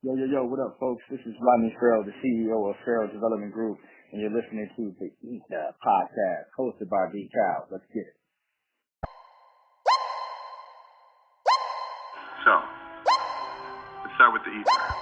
Yo, what up, folks? This is Rodney Farrell, the CEO of Farrell Development Group, and you're listening to the E.I.T.H.R podcast hosted by D-Cal. Let's get it. So, let's start with the E.I.T.H.R.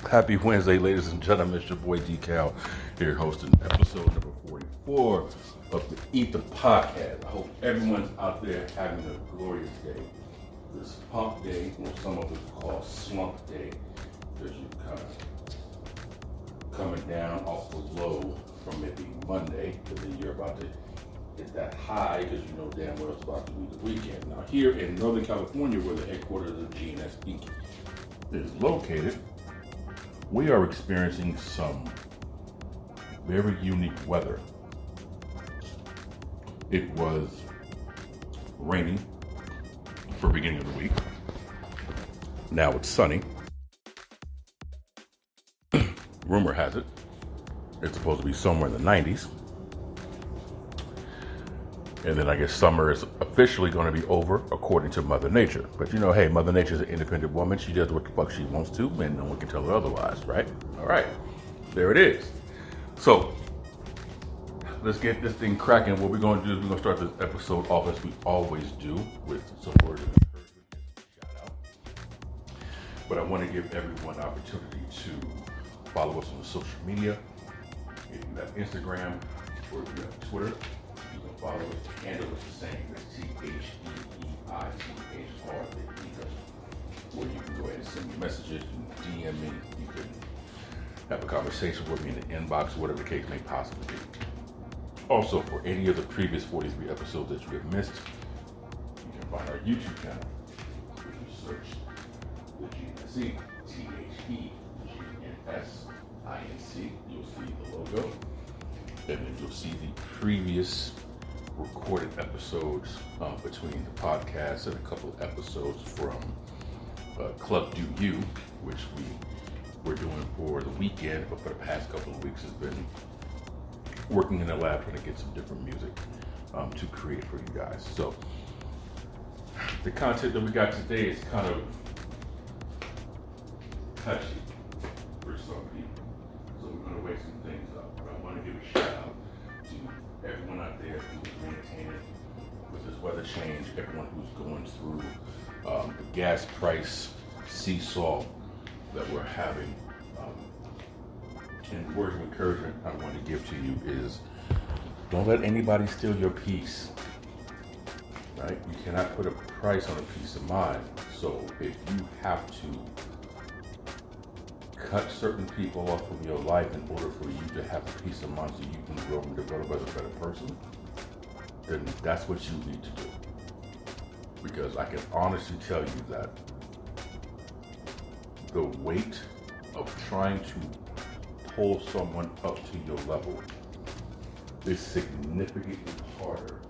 Happy Wednesday, ladies and gentlemen. It's your boy D-Cal here hosting episode number 44 of the E.I.T.H.R podcast. I hope everyone's out there having a glorious day. This pump day, or some of it call slump day, because you're kind of coming down off the low from maybe Monday, and then you're about to hit that high because you know damn well it's about to be the weekend. Now here in Northern California, where the headquarters of G&S Inc. is located, we are experiencing some very unique weather. It was raining for the beginning of the week. Now it's sunny. Rumor has it, it's supposed to be somewhere in the 90s. And then I guess summer is officially going to be over according to Mother Nature. But you know, hey, Mother Nature is an independent woman. She does what the fuck she wants to, and no one can tell her otherwise, right? All right, there it is. So let's get this thing cracking. What we're going to do is we're going to start this episode off as we always do with some words of encouragement and shout out. But I want to give everyone an opportunity to follow us on social media. If you have Instagram or if you have Twitter, you can follow us. The handle is the same. It's E.I.T.H.R, the E.I.T.H.R. Or you can go ahead and send me messages and DM me. You can have a conversation with me in the inbox, whatever the case may possibly be. Also, for any of the previous 43 episodes that you have missed, you can find our YouTube channel. If you search the GNSC, THEGNSINC, you'll see the logo. And then you'll see the previous recorded episodes between the podcast and a couple of episodes from Club Do You, which we were doing for the weekend, but for the past couple of weeks has been working in the lab trying to get some different music to create for you guys. So the content that we got today is kind of touchy for some people. So we're going to wake some things up. But I want to give a shout out to everyone out there who's maintaining with this weather change, everyone who's going through the gas price seesaw that we're having. And the words of encouragement I want to give to you is don't let anybody steal your peace, right? You cannot put a price on a peace of mind. So if you have to cut certain people off from your life in order for you to have a peace of mind so you can grow and develop as a better person, then that's what you need to do. Because I can honestly tell you that the weight of trying to pull someone up to your level is significantly harder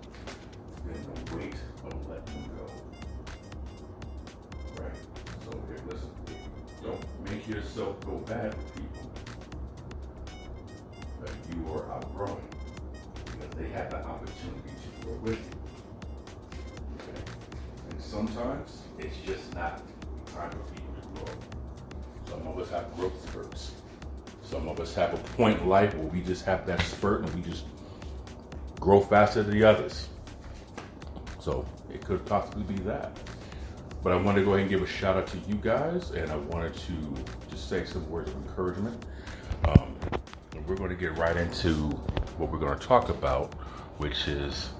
than the weight of letting them go. Right? So listen, don't make yourself feel bad with people that you are outgrowing, because they have the opportunity to grow with you. Okay? And sometimes it's just not time for people to grow. Some of us have growth spurts. Some of us have a point in life where we just have that spurt and we just grow faster than the others. So it could possibly be that. But I wanted to go ahead and give a shout out to you guys, and I wanted to just say some words of encouragement. We're going to get right into what we're going to talk about, which is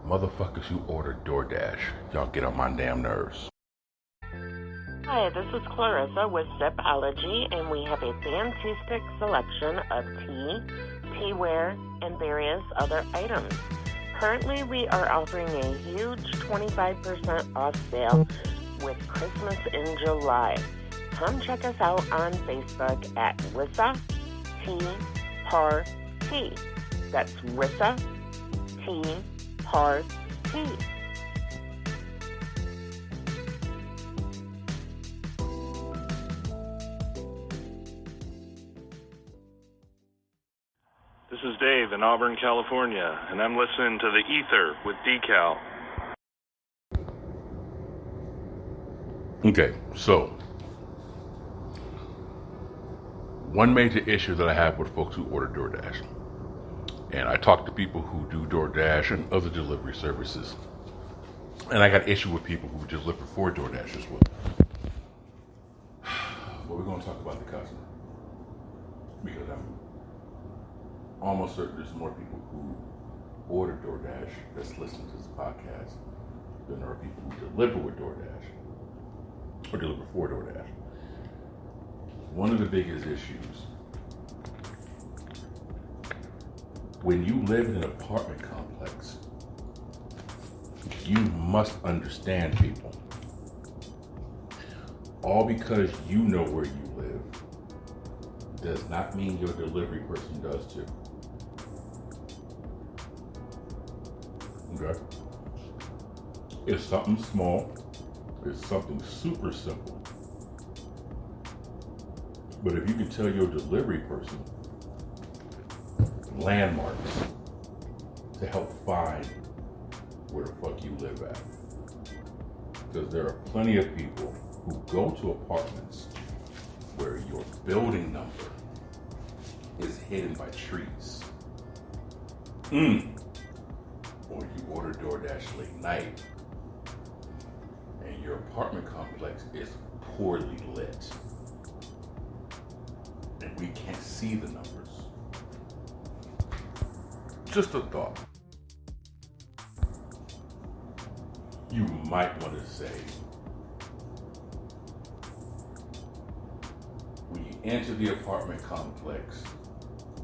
motherfuckers who order DoorDash. Y'all get on my damn nerves. Hi, this is Clarissa with Zipology, and we have a fantastic selection of tea, teaware, and various other items. Currently, we are offering a huge 25% off sale with Christmas in July. Come check us out on Facebook at E.I.T.H.R. That's E.I.T.H.R. This is Dave in Auburn, California, and I'm listening to the E.I.T.H.R with DeCal. Okay, so one major issue that I have with folks who order DoorDash, and I talk to people who do DoorDash and other delivery services, and I got issue with people who deliver for DoorDash as well. But we're going to talk about the customer, because I'm almost certain there's more people who order DoorDash that's listening to this podcast than there are people who deliver with DoorDash or deliver for DoorDash. One of the biggest issues, when you live in an apartment complex, you must understand people. All because you know where you live does not mean your delivery person does too. Okay? It's something small. It's something super simple. But if you can tell your delivery person landmarks to help find where the fuck you live at. Because there are plenty of people who go to apartments where your building number is hidden by trees. Or you order DoorDash late night and your apartment complex is poorly lit and we can't see the numbers. Just a thought. You might want to say, when you enter the apartment complex,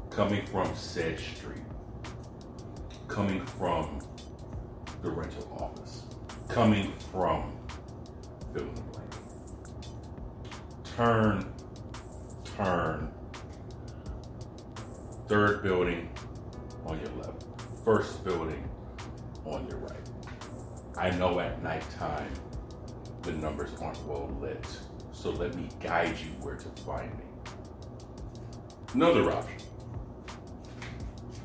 coming from said street, coming from the rental office, coming from fill in the blank, turn, third building on your left, first building on your right. I know at nighttime the numbers aren't well lit, so let me guide you where to find me. Another option,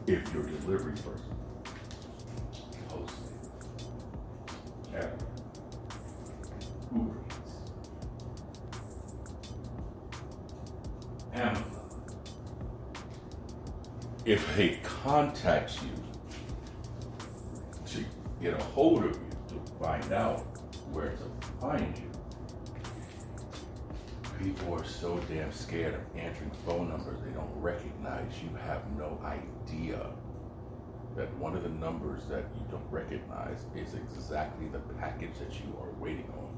if your delivery person hosts at Uber Eats, Amazon, if they contact you to get a hold of you to find out where to find you, people are so damn scared of answering phone numbers they don't recognize. You have no idea that one of the numbers that you don't recognize is exactly the package that you are waiting on.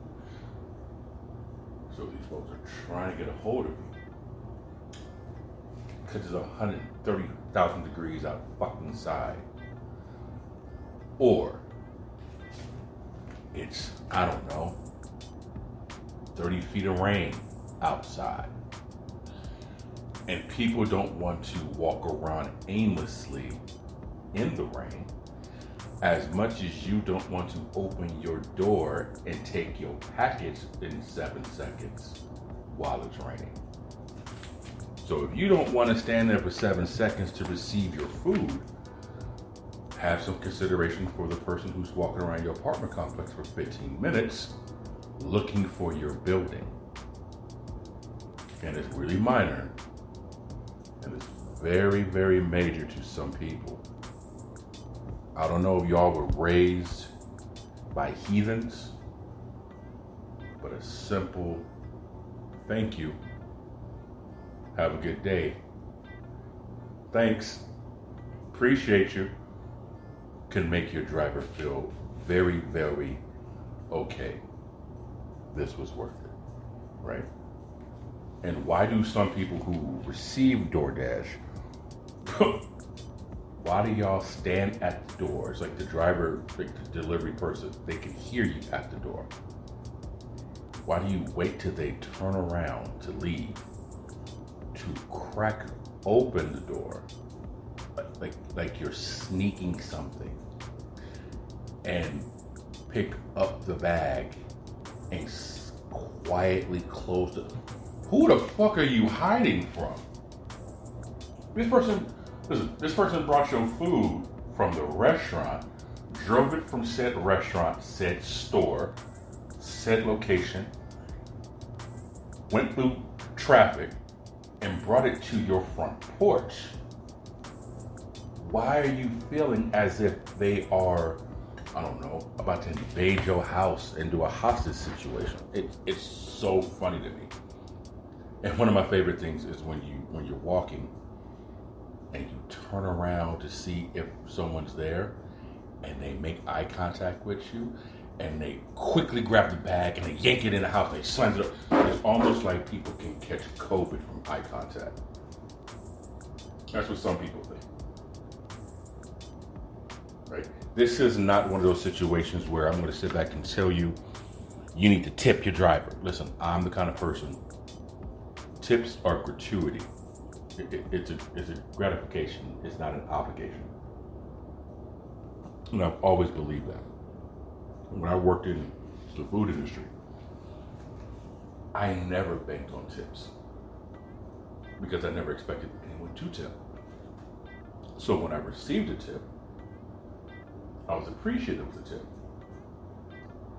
So these folks are trying to get a hold of you because it's 130,000 degrees out fucking side. Or it's, I don't know, 30 feet of rain outside. And people don't want to walk around aimlessly in the rain as much as you don't want to open your door and take your package in 7 seconds while it's raining. So if you don't want to stand there for 7 seconds to receive your food, have some consideration for the person who's walking around your apartment complex for 15 minutes looking for your building. and it's really minor, and it's very, very major to some people. I don't know if y'all were raised by heathens, but a simple thank you, have a good day, thanks, appreciate you, can make your driver feel very, very okay. This was worth it, right? And why do some people who receive DoorDash, why do y'all stand at the doors? Like the driver, like the delivery person, they can hear you at the door. Why do you wait till they turn around to leave to crack open the door like you're sneaking something and pick up the bag and quietly close it? Who the fuck are you hiding from? This person brought your food from the restaurant, drove it from said restaurant, said store, said location, went through traffic, and brought it to your front porch. Why are you feeling as if they are, I don't know, about to invade your house and do a hostage situation? It's so funny to me. And one of my favorite things is when you're walking and you turn around to see if someone's there and they make eye contact with you and they quickly grab the bag and they yank it in the house and they slam it up. It's almost like people can catch COVID from eye contact. That's what some people think. Right? This is not one of those situations where I'm going to sit back and tell you, you need to tip your driver. Listen, I'm the kind of person, tips are gratuity. It's a gratification. It's not an obligation. And I've always believed that. When I worked in the food industry, I never banked on tips because I never expected anyone to tip. So when I received a tip, I was appreciative of the tip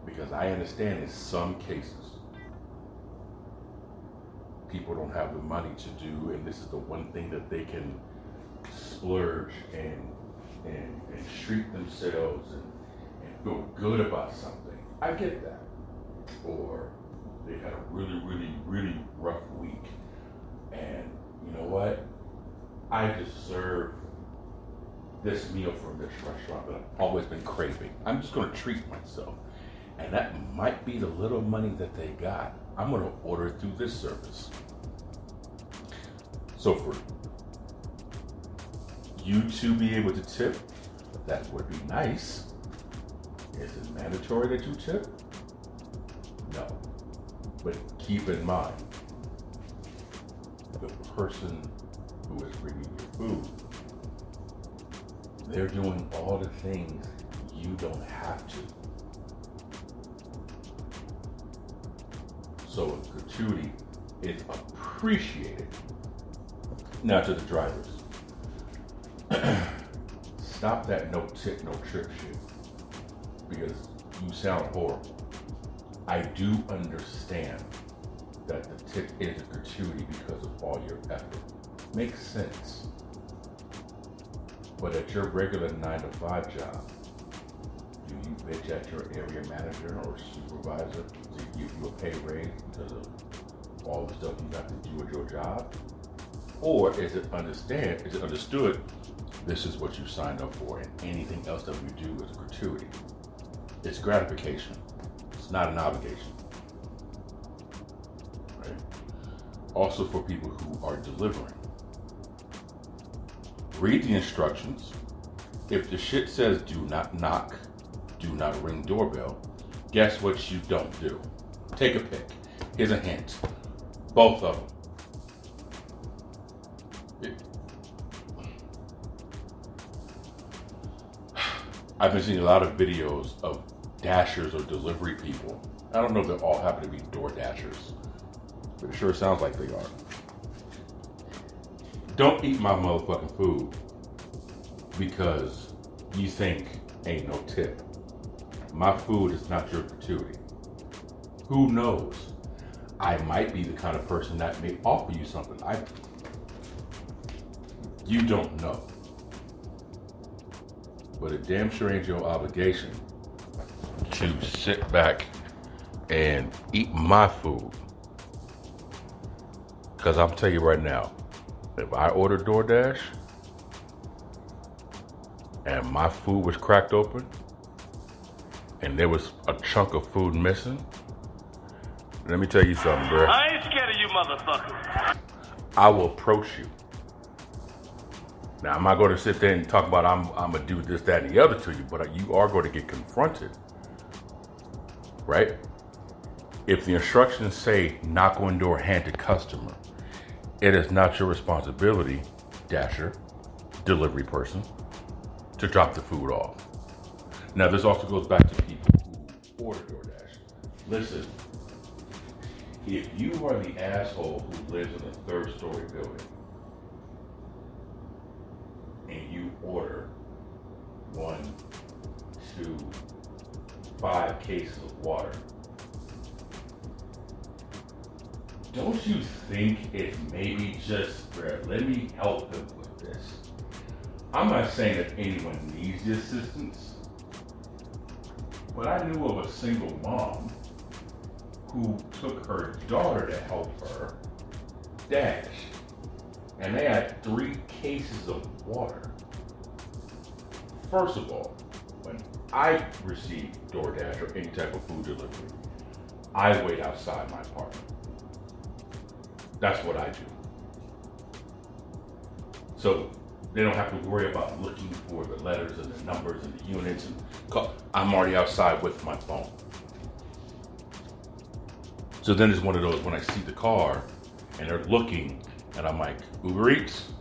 because I understand in some cases people don't have the money to do, and this is the one thing that they can splurge and treat themselves and feel good about something. I get that. Or they had a really, really, really rough week, and you know what? I deserve this meal from this restaurant that I've always been craving. I'm just going to treat myself. And that might be the little money that they got. I'm going to order it through this service. So for you to be able to tip, that would be nice. Is it mandatory that you tip? No. But keep in mind, the person who is bringing your food, they're doing all the things you don't have to. So gratuity is appreciated. Now to the drivers. Stop that no tip, no trip shit. Because you sound horrible. I do understand that the tip is a gratuity because of all your effort. Makes sense. But at your regular 9-to-5 job, do you bitch at your area manager or supervisor to give you a pay raise because of all the stuff you got to do at your job? Or is it understood this is what you signed up for and anything else that we do is a gratuity? It's gratification. It's not an obligation. Right? Also for people who are delivering. Read the instructions. If the shit says do not knock, do not ring doorbell, guess what you don't do? Take a pick. Here's a hint. Both of them. I've been seeing a lot of videos of dashers or delivery people. I don't know if they all happen to be DoorDashers, but it sure sounds like they are. Don't eat my motherfucking food because you think ain't no tip. My food is not your gratuity. Who knows? I might be the kind of person that may offer you something. You don't know. But it damn sure ain't your obligation to sit back and eat my food. Because I'm telling you right now, if I order DoorDash and my food was cracked open and there was a chunk of food missing, let me tell you something, bro. I ain't scared of you motherfuckers. I will approach you. Now, I'm not going to sit there and talk about I'm going to do this, that, and the other to you, but you are going to get confronted, right? If the instructions say knock on door, hand to customer, it is not your responsibility, Dasher, delivery person, to drop the food off. Now, this also goes back to people who order DoorDash. Listen, if you are the asshole who lives in a third-story building and you order 1, 2, 5 cases of water, don't you think it maybe just, let me help them with this? I'm not saying that anyone needs the assistance, but I knew of a single mom who took her daughter to help her dash, and they had 3 cases of water. First of all, when I receive DoorDash or any type of food delivery, I wait outside my apartment. That's what I do. So they don't have to worry about looking for the letters and the numbers and the units and I'm already outside with my phone. So then it's one of those when I see the car and they're looking and I'm like, Uber Eats,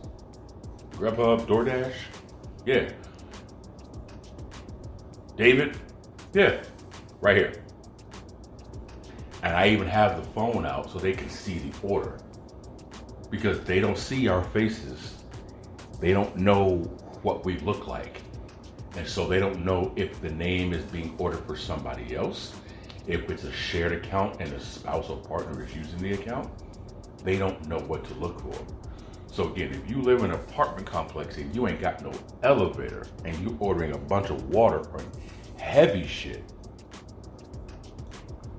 Grubhub, DoorDash, yeah. David, yeah, right here. And I even have the phone out so they can see the order. Because they don't see our faces. They don't know what we look like. And so they don't know if the name is being ordered for somebody else, if it's a shared account and a spouse or partner is using the account. They don't know what to look for. So again, if you live in an apartment complex and you ain't got no elevator and you ordering a bunch of water or heavy shit,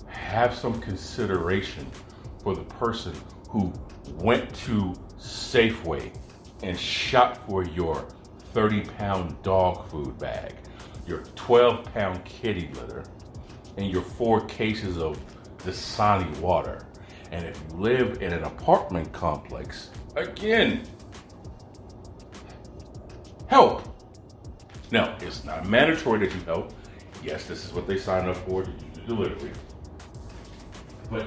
have some consideration for the person who went to Safeway and shot for your 30-pound dog food bag, your 12-pound kitty litter, and your 4 cases of Dasani water. And if you live in an apartment complex, again, help. Now, it's not mandatory that you help. Yes, this is what they sign up for to do the delivery. But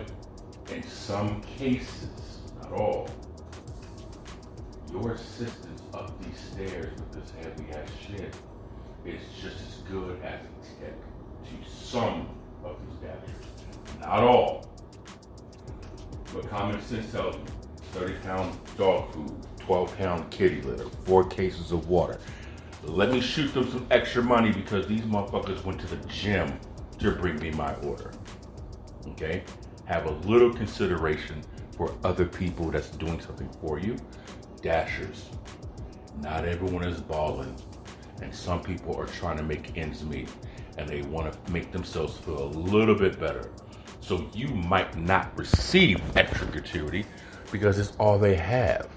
in some cases, not all, your assistance up these stairs with this heavy ass shit is just as good as a tip to some of these dashers. Not all. But common sense tells me 30-pound dog food, 12-pound kitty litter, 4 cases of water. Let me shoot them some extra money because these motherfuckers went to the gym to bring me my order. Okay? Have a little consideration for other people that's doing something for you. Dashers. Not everyone is balling. And some people are trying to make ends meet. And they want to make themselves feel a little bit better. So you might not receive extra gratuity because it's all they have.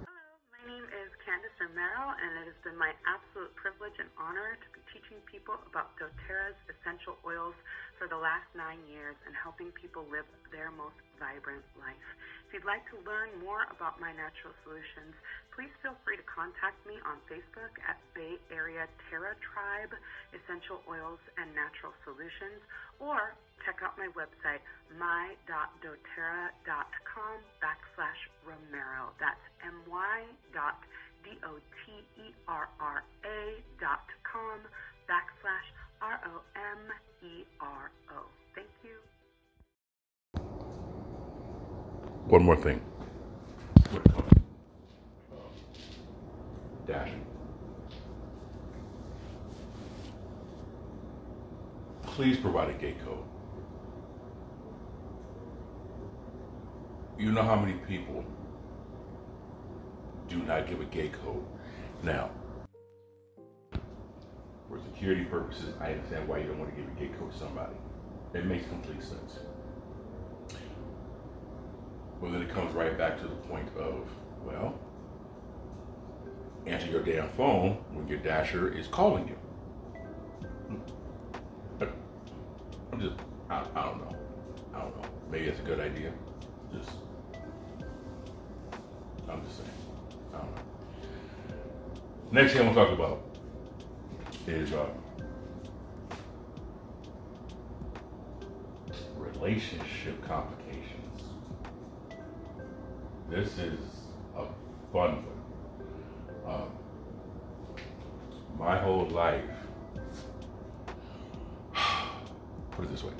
Hello, my name is Candace Romero, and it has been my absolute privilege and honor to be teaching people about doTERRA's essential oils for the last 9 years and helping people live their most vibrant life. If you'd like to learn more about my natural solutions, please feel free to contact me on Facebook at Bay Area Terra Tribe Essential Oils and Natural Solutions, or check out my website, my.doterra.com/Romero. That's my.doterra.com/ROMERO. Thank you. One more thing. When it comes to dashing. Please provide a gate code. You know how many people do not give a gay code? Now, for security purposes, I understand why you don't want to give a gay code to somebody. It makes complete sense. But then it comes right back to the point of, well, answer your damn phone when your dasher is calling you. I don't know. Maybe it's a good idea. I'm just saying. I don't know. Next thing I'm gonna talk about is relationship complications. This is a fun one. My whole life, put it this way,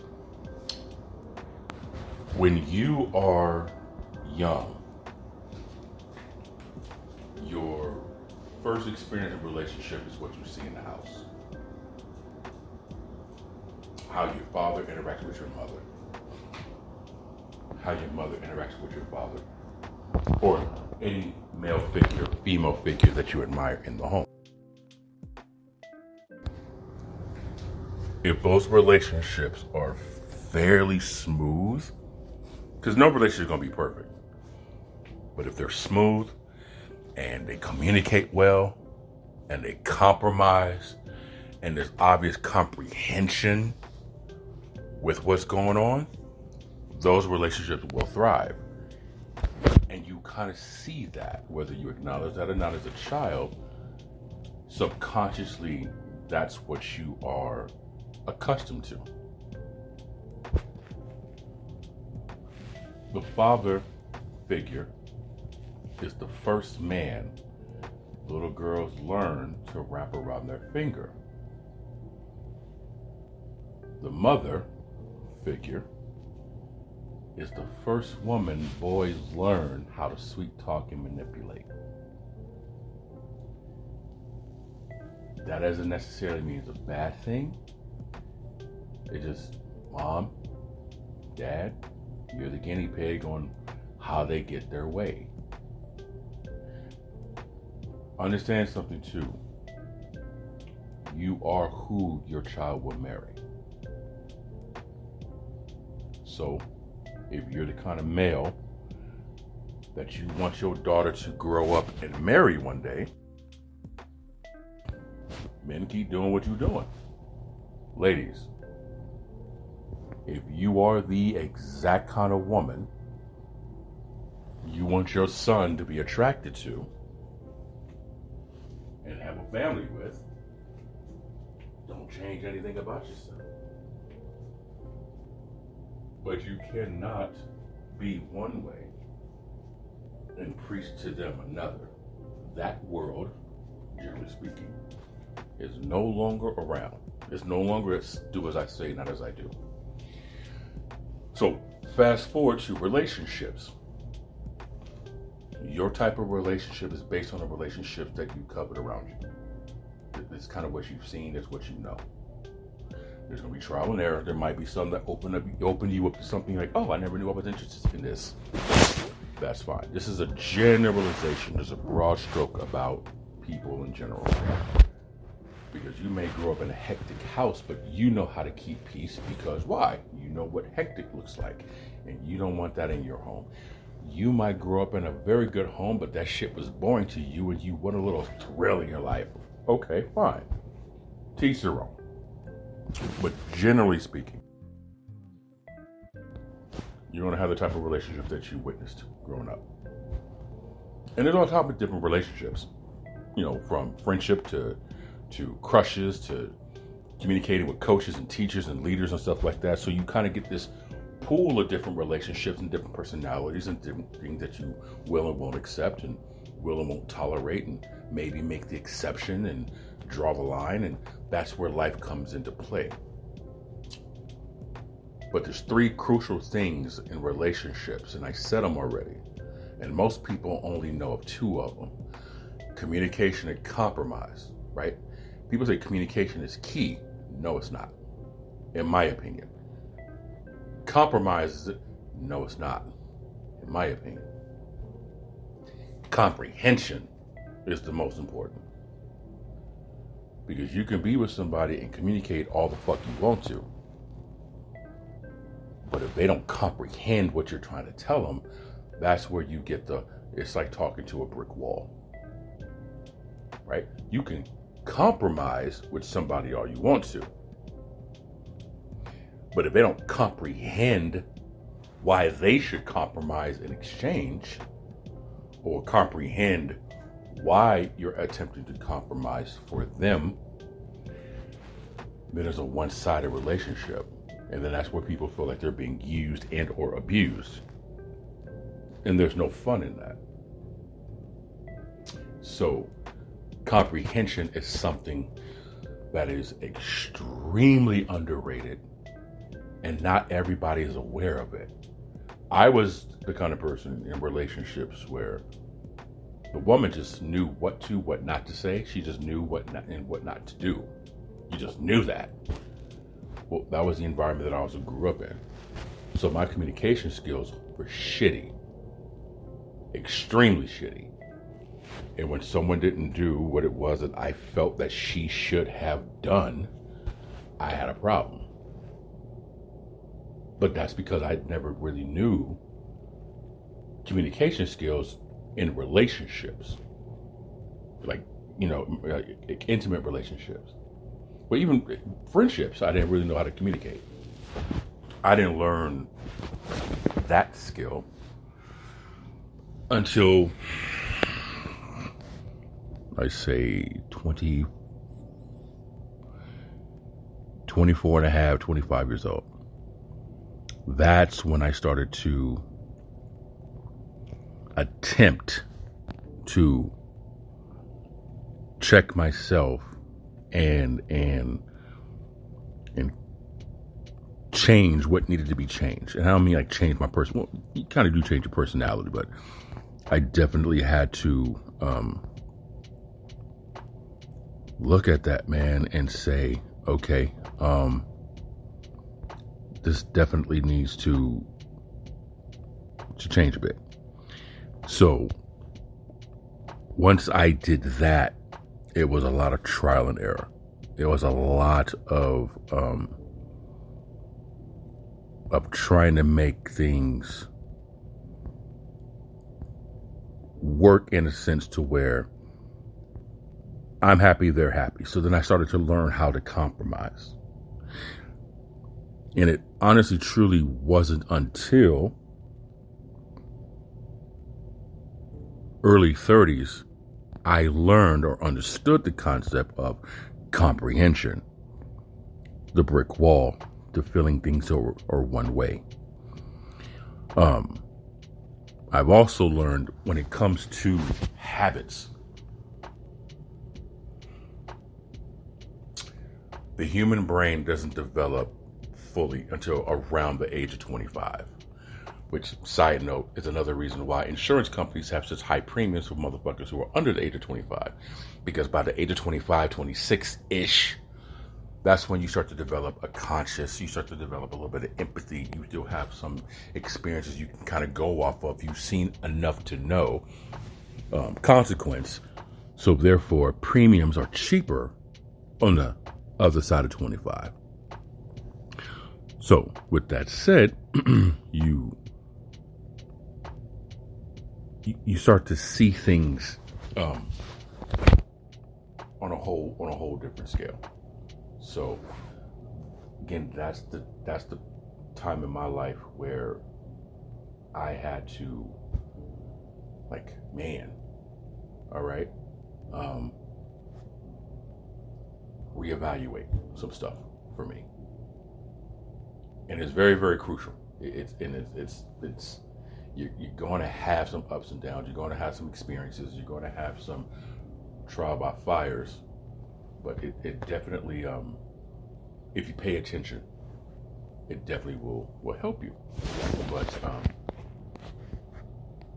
when you are young, your first experience in relationship is what you see in the house. How your father interacted with your mother. How your mother interacts with your father. Or any male figure, female figure that you admire in the home. If those relationships are fairly smooth, because no relationship is going to be perfect, but if they're smooth and they communicate well and they compromise and there's obvious comprehension with what's going on, those relationships will thrive. And you kind of see that, whether you acknowledge that or not as a child, subconsciously, that's what you are accustomed to. The father figure is the first man little girls learn to wrap around their finger. The mother figure is the first woman boys learn how to sweet talk and manipulate. That doesn't necessarily mean it's a bad thing. It's just, mom, dad, you're the guinea pig on how they get their way. Understand something too. You are who your child will marry. So, if you're the kind of male that you want your daughter to grow up and marry one day, men, keep doing what you're doing. Ladies, if you are the exact kind of woman you want your son to be attracted to and have a family with, don't change anything about yourself. But you cannot be one way and preach to them another. That world, generally speaking, is no longer around. It's no longer do as I say, not as I do. So fast forward to relationships. Your type of relationship is based on the relationships that you covered around you. It's kind of what you've seen, it's what you know. There's going to be trial and error. There might be some that open you up to something like, oh, I never knew I was interested in this. That's fine. This is a generalization. There's a broad stroke about people in general. Because you may grow up in a hectic house, but you know how to keep peace because why? You know what hectic looks like, and you don't want that in your home. You might grow up in a very good home, but that shit was boring to you and you want a little thrill in your life. Okay, fine. Teach their own. But generally speaking, you're going to have the type of relationship that you witnessed growing up. And there's all types of different relationships, from friendship to crushes to communicating with coaches and teachers and leaders and stuff like that. So you kind of get this pool of different relationships and different personalities and different things that you will and won't accept and will and won't tolerate and maybe make the exception and draw the line, and that's where life comes into play. But there's three crucial things in relationships, and I said them already, and most people only know of two of them: communication and compromise, right? People say communication is key. No, it's not, in my opinion. Compromise is it? No, it's not, in my opinion. Comprehension is the most important. Because you can be with somebody and communicate all the fuck you want to. But if they don't comprehend what you're trying to tell them, that's where you get it's like talking to a brick wall. Right? You can compromise with somebody all you want to. But if they don't comprehend why they should compromise in exchange, or comprehend why you're attempting to compromise for them, then there's a one-sided relationship. And then that's where people feel like they're being used and or abused. And there's no fun in that. So comprehension is something that is extremely underrated, and not everybody is aware of it. I was the kind of person in relationships where the woman just knew what not to say. She just knew what not to do. You just knew that. Well, that was the environment that I also grew up in. So my communication skills were shitty. Extremely shitty. And when someone didn't do what it was that I felt that she should have done, I had a problem. But that's because I never really knew communication skills in relationships. Like, intimate relationships. But even friendships, I didn't really know how to communicate. I didn't learn that skill until, I say, 24 and a half, 25 years old. That's when I started to attempt to check myself and change what needed to be changed. And I don't mean like change my person. Well, you kind of do change your personality, but I definitely had to look at that, man, and say, okay, this definitely needs to change a bit. So once I did that, it was a lot of trial and error. It was a lot of trying to make things work in a sense to where I'm happy, they're happy. So then I started to learn how to compromise. And it honestly, truly wasn't until early 30s I learned or understood the concept of comprehension, the brick wall, to feeling things are one way. I've also learned when it comes to habits, the human brain doesn't develop fully until around the age of 25, which, side note, is another reason why insurance companies have such high premiums for motherfuckers who are under the age of 25, because by the age of 25, 26-ish, that's when you start to develop you start to develop a little bit of empathy. You still have some experiences you can kind of go off of. You've seen enough to know consequence. So therefore, premiums are cheaper on the other side of 25. So with that said, you start to see things on a whole different scale. So again, that's the time in my life where I had to, like, man, all right, reevaluate some stuff for me. And it's very, very crucial. It's you're going to have some ups and downs. You're going to have some experiences. You're going to have some trial by fires. But it definitely, if you pay attention, it definitely will help you. But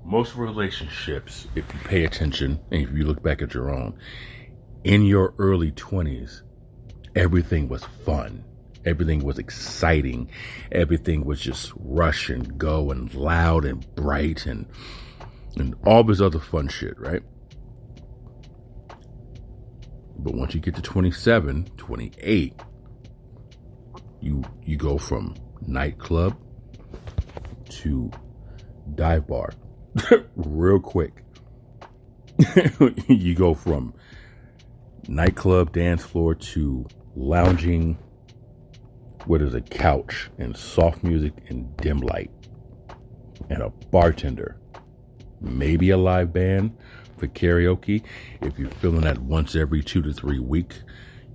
most relationships, if you pay attention and if you look back at your own, in your early 20s, everything was fun. Everything was exciting. Everything was just rush and go and loud and bright and all this other fun shit, right? But once you get to 27, 28, you go from nightclub to dive bar real quick. You go from nightclub dance floor to lounging, what is a couch and soft music and dim light and a bartender, maybe a live band for karaoke if you're feeling that once every 2 to 3 week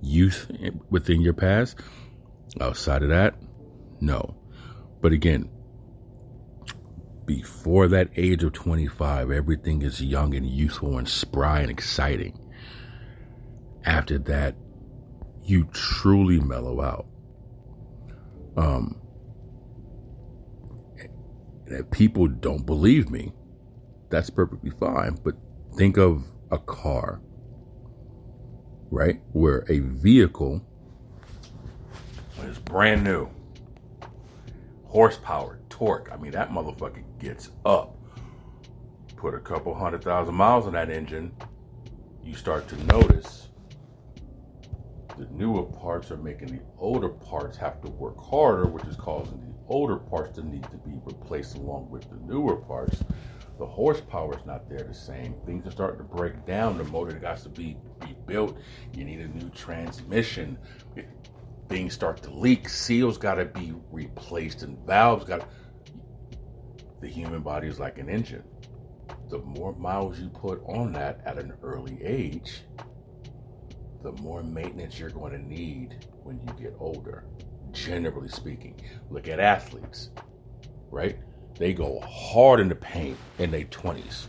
youth within your past. Outside of that, no. But again, before that age of 25, everything is young and youthful and spry and exciting. After that, you truly mellow out. If people don't believe me, that's perfectly fine. But think of a car, right? Where a vehicle is brand new. Horsepower, torque. I mean, that motherfucker gets up. Put a couple 100,000 miles on that engine, you start to notice the newer parts are making the older parts have to work harder, which is causing the older parts to need to be replaced along with the newer parts. The horsepower is not there the same. Things are starting to break down. The motor has to be rebuilt. You need a new transmission. Things start to leak. Seals got to be replaced and valves got to... The human body is like an engine. The more miles you put on that at an early age, the more maintenance you're going to need when you get older, generally speaking. Look at athletes, right? They go hard in the paint in their 20s.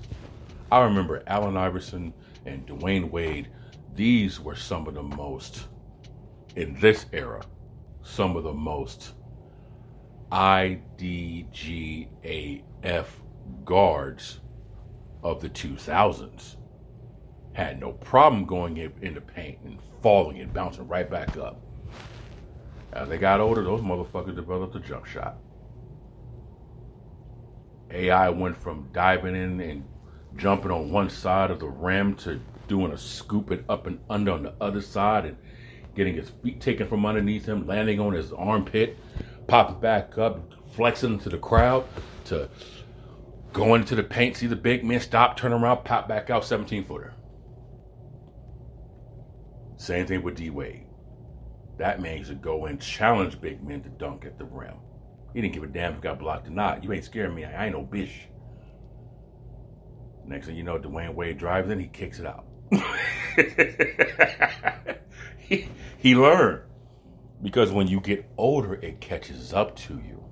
I remember Allen Iverson and Dwayne Wade. These were some of the most, in this era, some of the most IDGAF guards of the 2000s. Had no problem going in the paint and falling and bouncing right back up. As they got older, those motherfuckers developed a jump shot. AI went from diving in and jumping on one side of the rim to doing a scoop it up and under on the other side and getting his feet taken from underneath him, landing on his armpit, popping back up, flexing to the crowd, to going into the paint, see the big man, stop, turn around, pop back out, 17-footer. Same thing with D Wade. That man used to go and challenge big men to dunk at the rim. He didn't give a damn if it got blocked or not. You ain't scaring me. I ain't no bitch. Next thing you know, Dwayne Wade drives in, he kicks it out. he learned. Because when you get older, it catches up to you.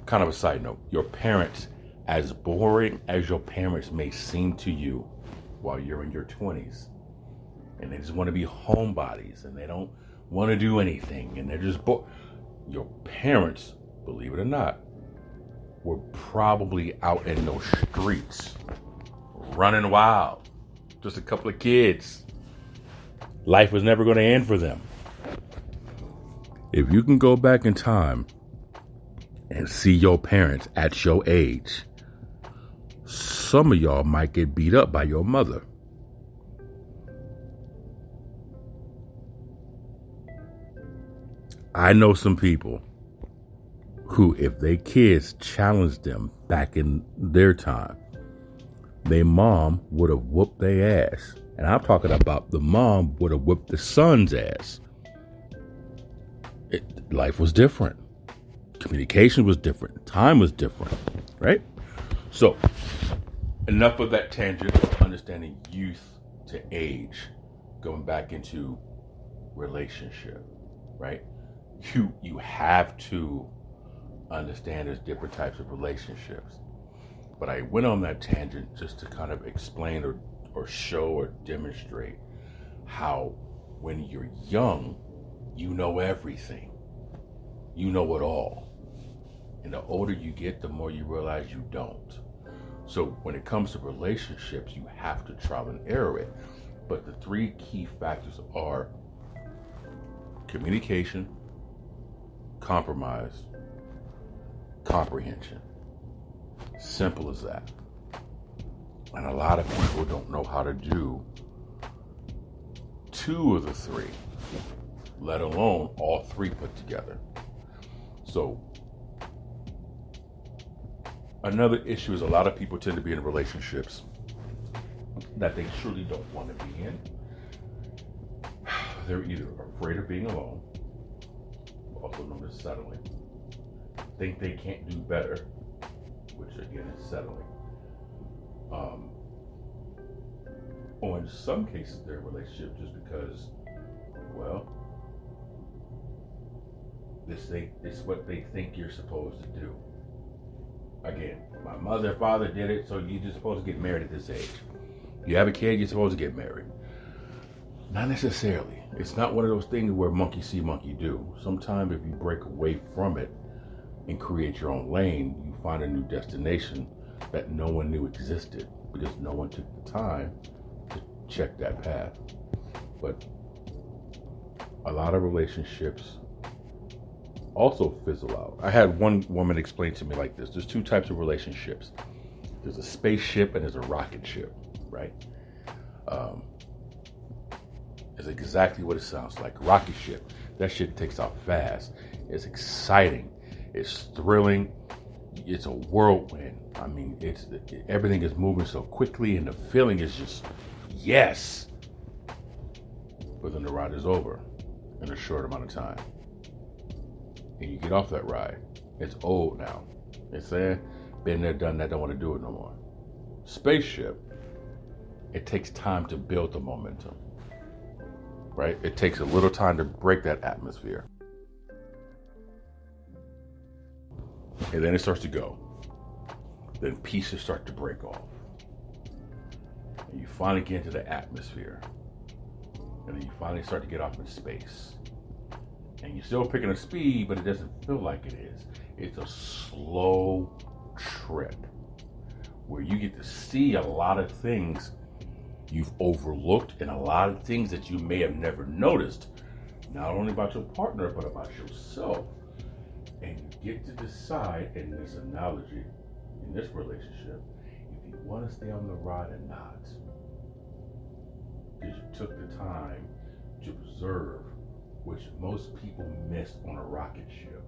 Kind of a side note. Your parents, as boring as your parents may seem to you while you're in your 20s, and they just want to be homebodies, and they don't want to do anything, and they're just bored. Your parents, believe it or not, were probably out in those streets, running wild. Just a couple of kids. Life was never going to end for them. If you can go back in time and see your parents at your age, some of y'all might get beat up by your mother. I know some people who, if their kids challenged them back in their time, their mom would have whooped their ass. And I'm talking about the mom would have whooped the son's ass. Life was different. Communication was different. Time was different, right? So, enough of that tangent of understanding youth to age, going back into relationship, right? You have to understand there's different types of relationships. But I went on that tangent just to kind of explain or show or demonstrate how when you're young, you know everything. You know it all. And the older you get, the more you realize you don't. So when it comes to relationships, you have to trial and error it. But the three key factors are communication, compromise, comprehension. Simple as that. And a lot of people don't know how to do 2 of the 3, let alone all 3 put together. So another issue is a lot of people tend to be in relationships that they truly don't want to be in. They're either afraid of being alone, also known as settling, think they can't do better, which again is settling. Or in some cases, they're in a relationship just because, well, it's what they think you're supposed to do. Again, my mother and father did it, so you're just supposed to get married at this age. You have a kid, you're supposed to get married. Not necessarily. It's not one of those things where monkey see, monkey do. Sometimes if you break away from it and create your own lane, you find a new destination that no one knew existed because no one took the time to check that path. But a lot of relationships also fizzle out. I had one woman explain to me like this. There's 2 types of relationships. There's a spaceship and there's a rocket ship, right? It's exactly what it sounds like. Rocket ship. That shit takes off fast. It's exciting. It's thrilling. It's a whirlwind. I mean, everything is moving so quickly and the feeling is just, yes. But then the ride is over in a short amount of time. And you get off that ride. It's old now. It's saying, been there, done that, don't want to do it no more. Spaceship, it takes time to build the momentum. Right? It takes a little time to break that atmosphere. And then it starts to go. Then pieces start to break off. And you finally get into the atmosphere. And then you finally start to get off in space. And you're still picking up speed, but it doesn't feel like it is. It's a slow trip where you get to see a lot of things you've overlooked and a lot of things that you may have never noticed, not only about your partner, but about yourself. And you get to decide in this analogy, in this relationship, if you want to stay on the ride or not. Because you took the time to observe, which most people miss on a rocket ship.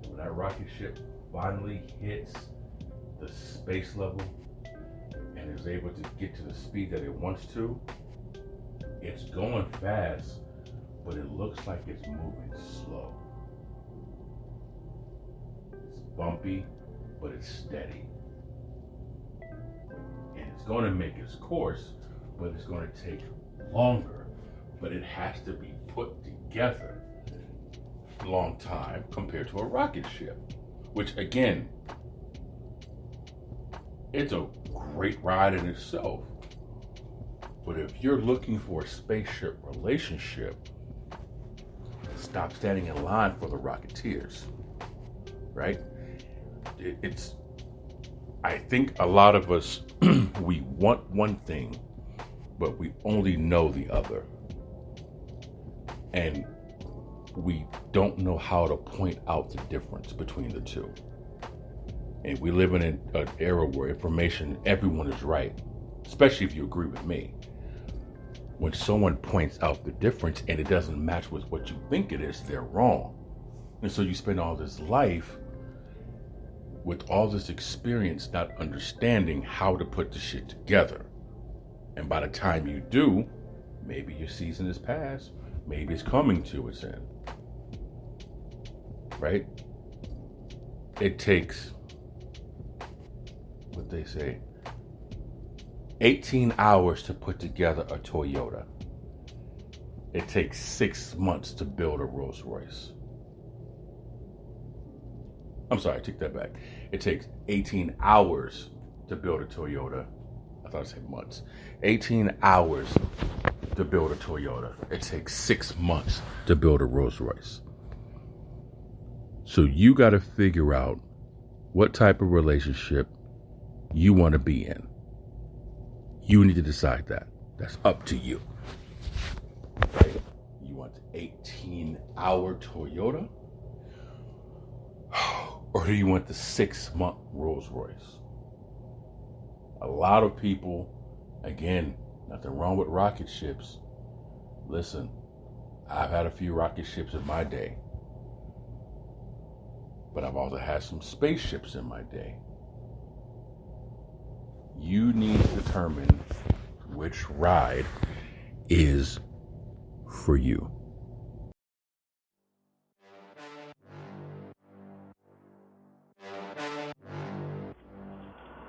When that rocket ship finally hits the space level and is able to get to the speed that it wants to, it's going fast, but it looks like it's moving slow. It's bumpy, but it's steady. And it's going to make its course, but it's going to take longer. But it has to be put together a long time compared to a rocket ship, which again, it's a great ride in itself. But if you're looking for a spaceship relationship, stop standing in line for the Rocketeers, right? I think a lot of us, we want one thing, but we only know the other. And we don't know how to point out the difference between the two. And we live in an era where information, everyone is right, especially if you agree with me. When someone points out the difference and it doesn't match with what you think it is, they're wrong. And so you spend all this life with all this experience not understanding how to put the shit together. And by the time you do, maybe your season is past, maybe it's coming to its end. Right? It takes, what they say, 18 hours to put together a Toyota. It takes 6 months to build a Rolls Royce. I'm sorry, I take that back. It takes 18 hours to build a Toyota. I thought I said months. 18 hours to build a Toyota. It takes 6 months to build a Rolls Royce. So you got to figure out what type of relationship you want to be in. You need to decide that. That's up to you. right? You want the 18-hour Toyota? Or do you want the 6-month Rolls Royce? A lot of people, again, nothing wrong with rocket ships. Listen, I've had a few rocket ships in my day, but I've also had some spaceships in my day. You need to determine which ride is for you.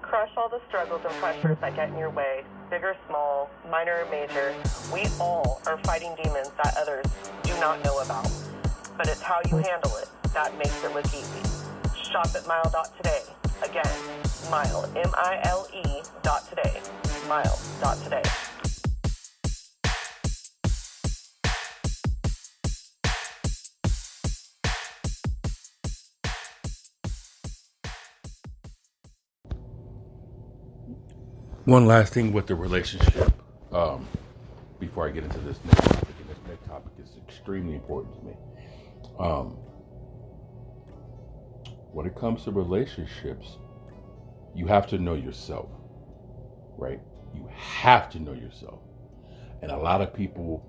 Crush all the struggles and pressures that get in your way, big or small, minor or major. We all are fighting demons that others do not know about. But it's how you handle it that makes it look easy. Shop at Mile.today. Again, Mile, M-I-L-E.today. Mile.today. One last thing with the relationship, before I get into this next topic, and this next topic is extremely important to me. When it comes to relationships, you have to know yourself, right? You have to know yourself. And a lot of people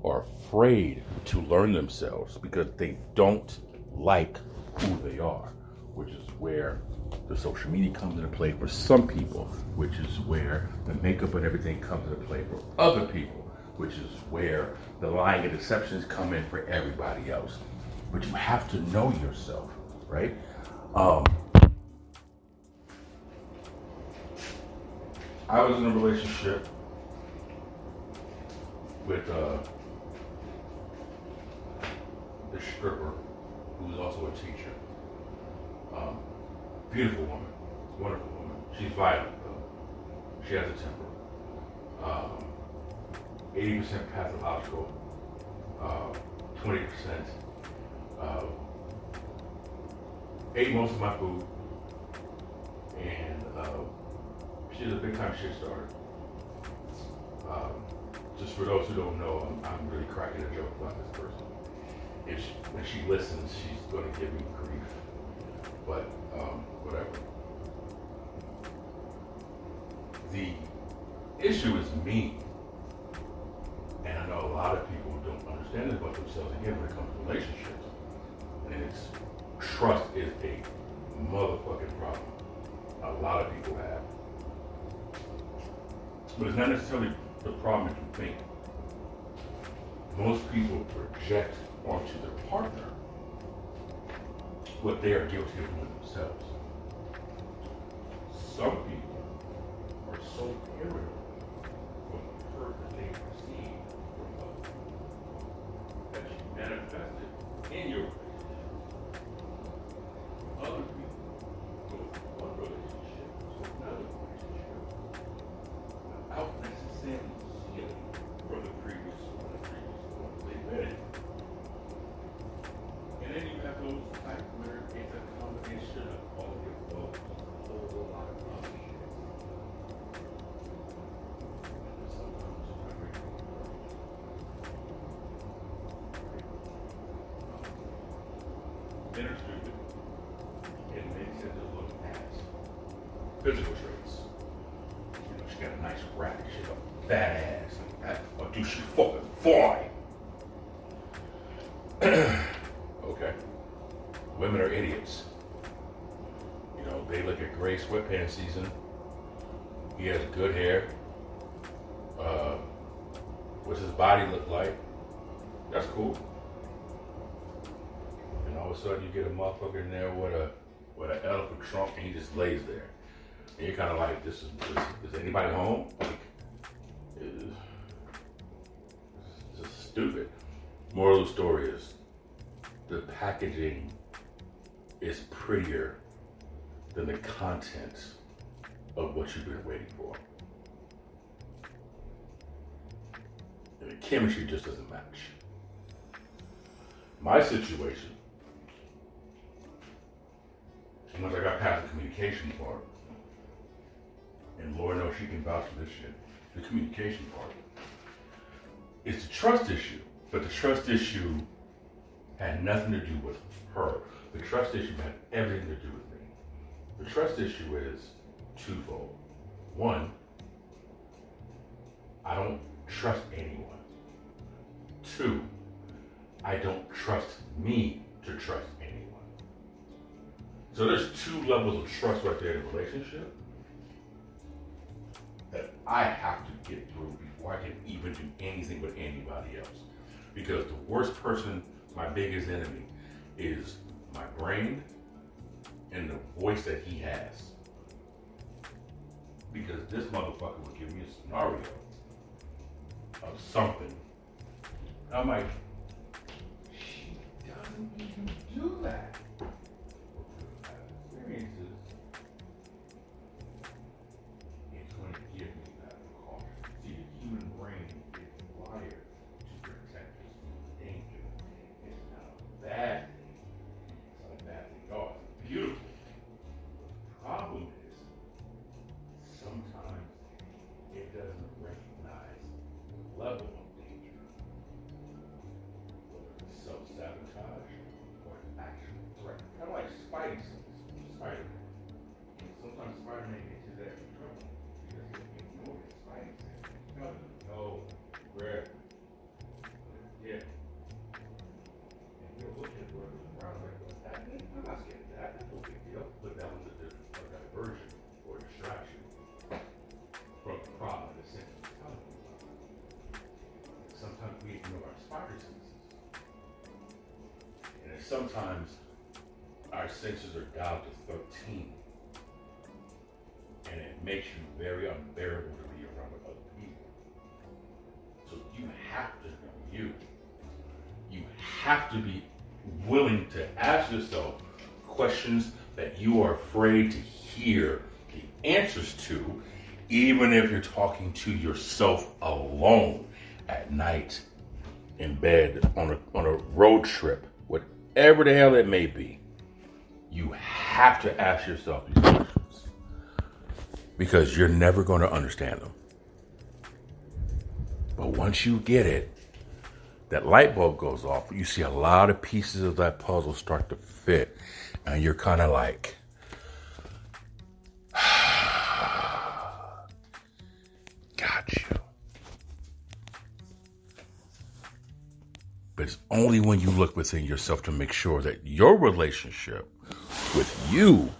are afraid to learn themselves because they don't like who they are, which is where the social media comes into play for some people, which is where the makeup and everything comes into play for other people, which is where the lying and deceptions come in for everybody else. But you have to know yourself, right? I was in a relationship with this stripper who was also a teacher. Beautiful woman, wonderful woman. She's violent though. She has a temper. 80% pathological, 20% ate most of my food, and she's a big time shit starter. Just for those who don't know, I'm really cracking a joke about this person. When she listens, she's going to give me grief. But whatever. The issue is me. And I know a lot of people don't understand this about themselves, again, when it comes to relationships. And it's trust is a motherfucking problem. A lot of people have. But it's not necessarily the problem that you think. Most people project onto their partner what they are guilty of doing themselves. Some people are so paranoid from the hurt that they receive from others that you manifest it in your relationship. Other people go from one relationship to another relationship without necessarily healing from the previous one they've been in. And then you have those types where it's a combination of all of your above, a whole lot of other shit. And sometimes you might break the men are stupid. It makes it to look at physical traits. You know, she got a nice rack, she got a fat ass like that. Or do she fucking fine? Okay. Women are idiots. You know, they look at gray sweatpants season. He has good hair. What's his body look like? That's cool. And all of a sudden you get a motherfucker in there with an elephant trunk and he just lays there. And you're kind of like, is anybody home? Like, it's just stupid. Moral of the story is, the packaging is prettier than the content of what you've been waiting for. And the chemistry just doesn't match. My situation, once I got past the communication part, and Lord knows she can vouch for this shit, the communication part, It's a trust issue, but the trust issue had nothing to do with her. The trust issue had everything to do with me. The trust issue is twofold. One, I don't trust anyone. Two, I don't trust me to trust anyone. So there's two levels of trust right there in a relationship that I have to get through before I can even do anything with anybody else. Because the worst person, my biggest enemy, is my brain and the voice that he has. Because this motherfucker would give me a scenario of something. I'm like, she doesn't even do that. Experiences, it's going to give me that caution. See, the human brain is wired to protect us from danger. It's not a bad thing. It's not a bad thing at all. It's beautiful. The problem is, sometimes it doesn't recognize the level of danger, whether it's self-sabotage or an actual threat. Kind of like Spidey sense. Spider-Man. Sometimes Spider-Man gets his ass in trouble because he ignores his Spidey sense. No, Greg. Yeah. And he'll look at where the crowd's like, what's that? I'm not scared of that. That's no big deal. But that was a diversion or distraction from the problem in the sense of telling you about. Sometimes we ignore our spider senses. And sometimes our senses are dialed to 13. And it makes you very unbearable to be around with other people. So you have to know you. You have to be willing to ask yourself questions that you are afraid to hear the answers to, even if you're talking to yourself alone at night, in bed, on a road trip, whatever the hell it may be. You have to ask yourself these questions because you're never going to understand them. But once you get it, that light bulb goes off. You see a lot of pieces of that puzzle start to fit, and you're kind of like, got you. But it's only when you look within yourself to make sure that your relationship with you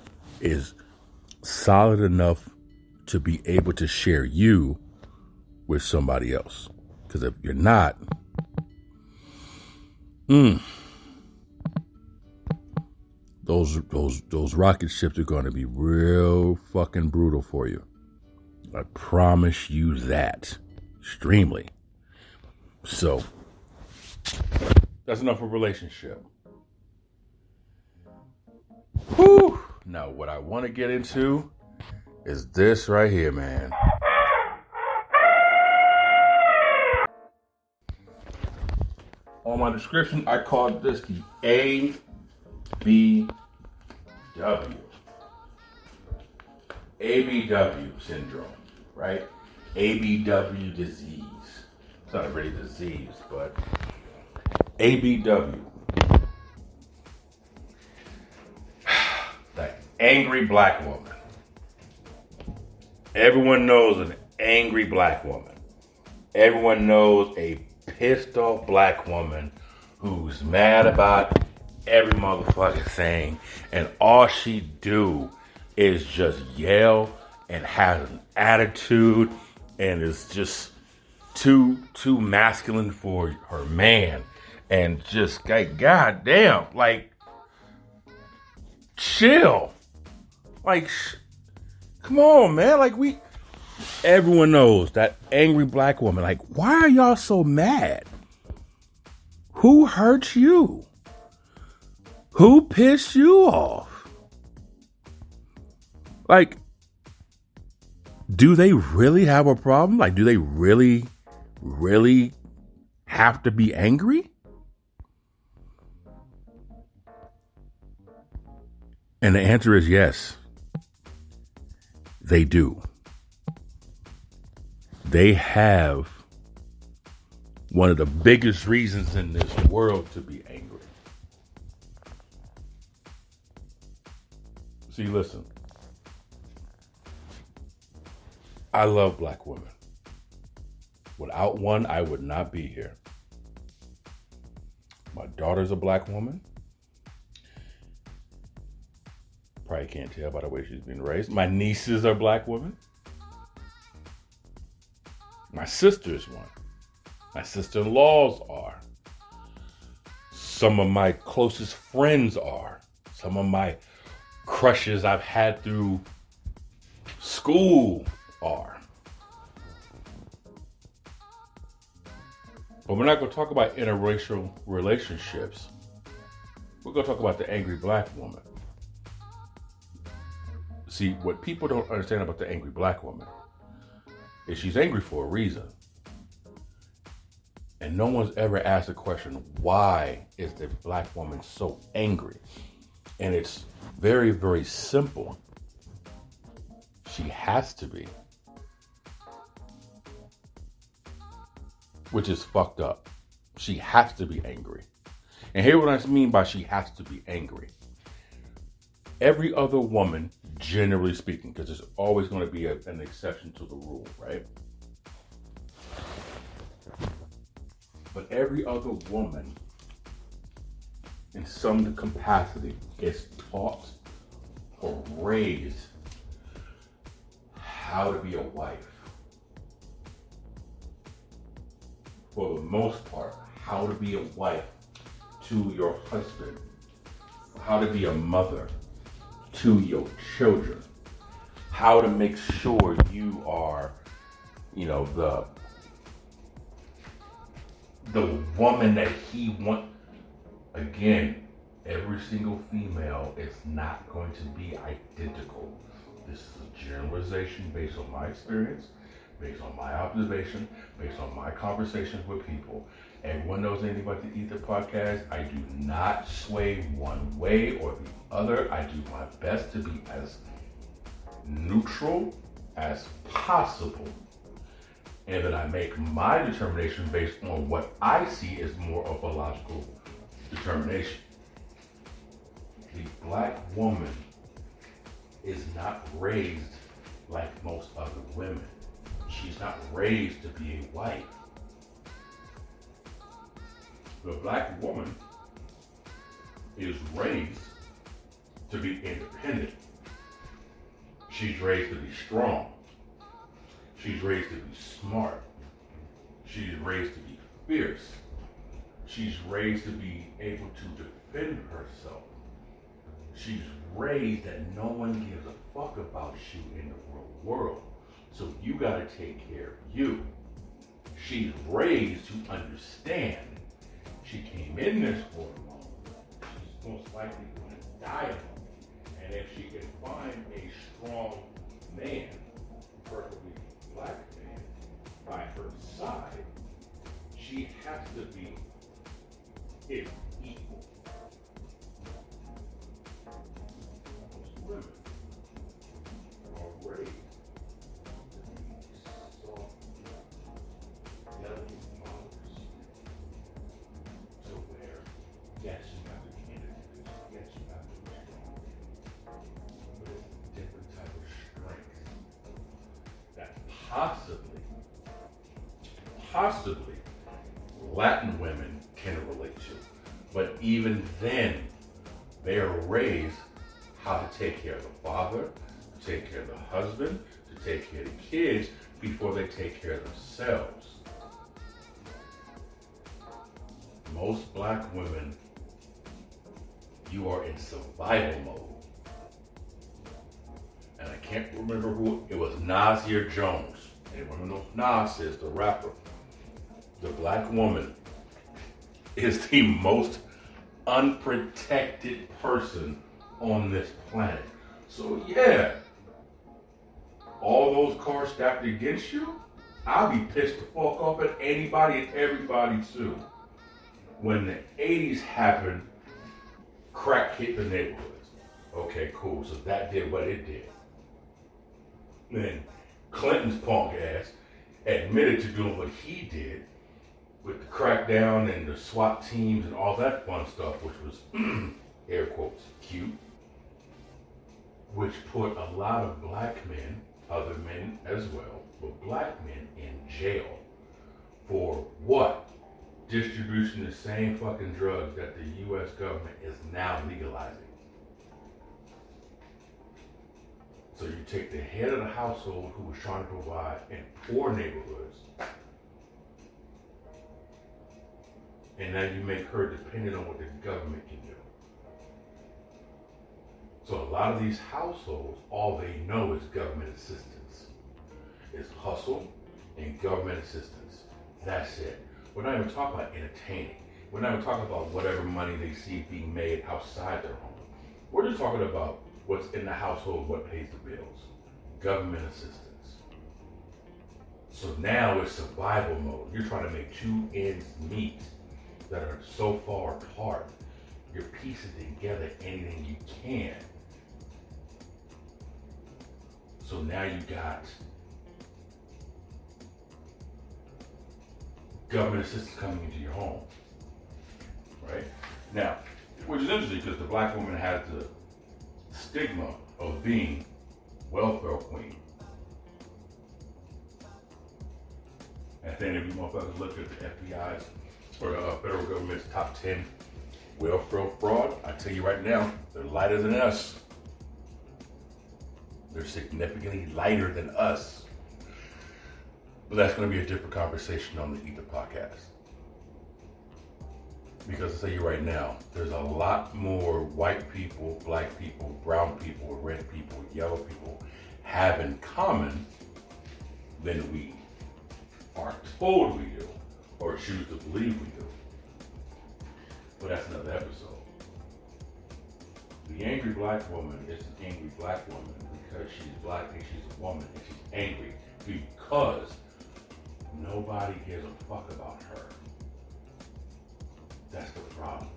is solid enough to be able to share you with somebody else. Because if you're not, those rocket ships are going to be real fucking brutal for you. I promise you that. Extremely. So, that's enough of a relationship. Whew. Now, what I want to get into is this right here, man. On my description, I called this the A.B.W. A.B.W. syndrome, right? A.B.W. disease. It's not really a disease, but A.B.W. The angry black woman. Everyone knows an angry black woman. Everyone knows a pissed off black woman who's mad about every motherfucking thing, and all she do is just yell and has an attitude and is just too masculine for her man, and just like, goddamn, like, chill, like, come on, man, like, everyone knows that angry black woman. Like, why are y'all so mad? Who hurt you? Who pissed you off? Like, do they really have a problem? Like, do they really have to be angry? And the answer is yes. They do. They have one of the biggest reasons in this world to be angry. See, listen. I love black women. Without one, I would not be here. My daughter's a black woman. Probably can't tell by the way she's been raised. My nieces are black women. My sister's one. My sister-in-laws are. Some of my closest friends are. Some of my crushes I've had through school are. But we're not going to talk about interracial relationships. We're going to talk about the angry black woman. See, what people don't understand about the angry black woman is she's angry for a reason. And no one's ever asked the question, why is the black woman so angry? And it's very, very simple. She has to be. Which is fucked up. She has to be angry. And here's what I mean by she has to be angry. Every other woman, generally speaking, because there's always going to be an exception to the rule, right? But every other woman, in some capacity, is taught or raised how to be a wife. For the most part, how to be a wife to your husband, how to be a mother to your children, how to make sure you are, the woman that he wants. Again, every single female is not going to be identical. This is a generalization based on my experience, based on my observation, based on my conversations with people. Everyone knows anything about the E.I.T.H.R podcast. I do not sway one way or the other. I do my best to be as neutral as possible. And then I make my determination based on what I see as more of a logical determination. The black woman is not raised like most other women. She's not raised to be a wife. The black woman is raised to be independent. She's raised to be strong. She's raised to be smart. She's raised to be fierce. She's raised to be able to defend herself. She's raised that no one gives a fuck about you in the real world. So you gotta take care of you. She's raised to understand. She came in this world alone. She's most likely going to die alone. And if she can find a strong man, preferably black man, by her side, she has to be his equal. Most women are raised to be soft, delicate mothers. To where, yes, you have to be independent, yes, you have to be strong, but it's a different type of strength that possibly Latin women can relate to. But even then, they are raised how to take care of the father, to take care of the husband, to take care of the kids before they take care of themselves. Most black women, you are in survival mode. And I can't remember who, it was Nasir Jones. Anyone knows Nas is, the rapper. The black woman is the most unprotected person on this planet. So yeah, all those cards stacked against you, I'll be pissed the fuck off at anybody and everybody too. When the 80s happened, crack hit the neighborhoods. Okay, cool, so that did what it did. Then Clinton's punk ass admitted to doing what he did. with the crackdown and the SWAT teams and all that fun stuff, which was, air quotes, cute, which put a lot of black men, other men as well, but black men in jail for what? Distribution of the same fucking drugs that the U.S. government is now legalizing. So you take the head of the household who was trying to provide in poor neighborhoods, and now you make her dependent on what the government can do. So a lot of these households, all they know is government assistance. It's hustle and government assistance. That's it. We're not even talking about entertaining. We're not even talking about whatever money they see being made outside their home. We're just talking about what's in the household, what pays the bills. Government assistance. So now it's survival mode. You're trying to make two ends meet that are so far apart. You're piecing together anything you can. So now you got government assistance coming into your home, right? Now, which is interesting because the black woman has the stigma of being welfare queen. And then if you motherfuckers look at the FBI's or the federal government's top 10 welfare fraud, I tell you right now, they're lighter than us. They're significantly lighter than us. But that's going to be a different conversation on the E.I.T.H.R podcast. Because I tell you right now, there's a lot more white people, black people, brown people, red people, yellow people have in common than we are told we do, or choose to believe we do. But that's another episode. The angry black woman is an angry black woman because she's black and she's a woman and she's angry because nobody gives a fuck about her. That's the problem.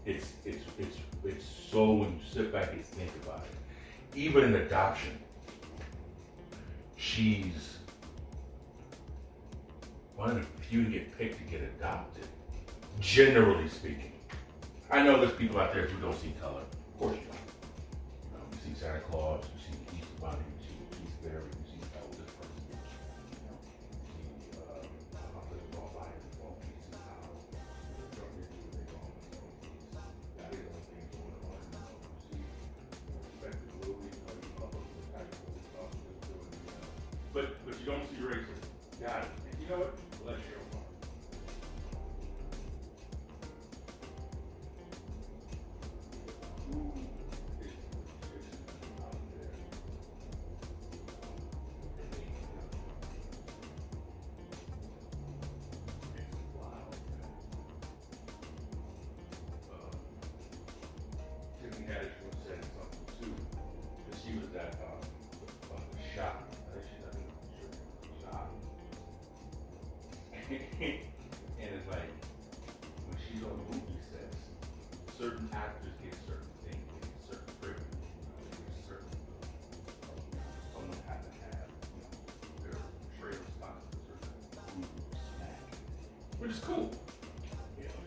It's so when you sit back and think about it. Even in adoption, she's one of the few to get picked to get adopted. Generally speaking. I know there's people out there who don't see color. Of course you don't. You see Santa Claus, you see the Easter Bunny, you see the East Fairy, you see all this person. You see all life, all peace and power. That is all things going on. You see respected movies, but you don't see racism. Got it. And you know what? Bless your heart. And it's like, when she's on movie sets, certain actors get certain things, they get certain privileges, certain, someone has to have, their portrayal spots for certain food, snack, which is cool.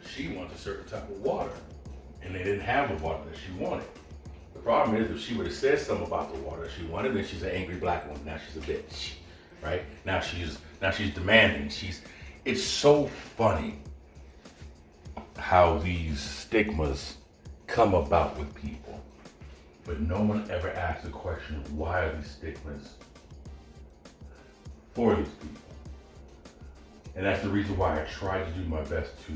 She wants a certain type of water, and they didn't have the water that she wanted. The problem is, if she would have said something about the water she wanted, then she's an angry black woman. Now she's a bitch, right? Now she's demanding. It's so funny how these stigmas come about with people, but no one ever asks the question, why are these stigmas for these people? And that's the reason why I try to do my best to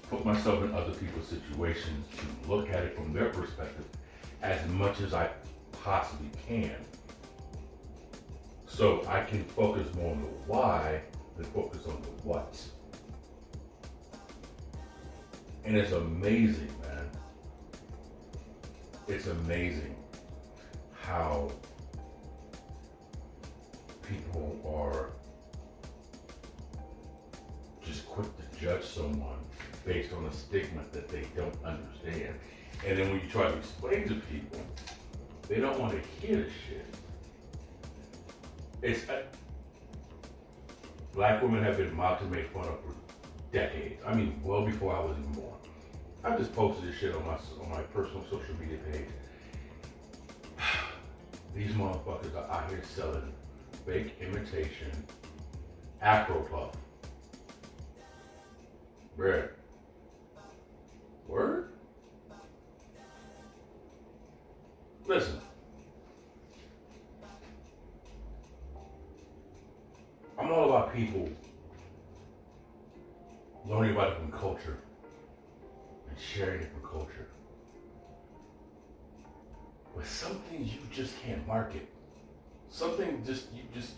put myself in other people's situations, to look at it from their perspective as much as I possibly can, so I can focus more on the why than focus on the what. And it's amazing, man. It's amazing how people are just quick to judge someone based on a stigma that they don't understand. And then when you try to explain to people, they don't want to hear the shit. black women have been mocked and made fun of for decades. I mean, well before I was even born. I just posted this shit on my personal social media page. These motherfuckers are out here selling fake imitation Afro puff. Bruh. Word? Listen. I'm all about people learning about different culture and sharing different culture. But some things you just can't market. Something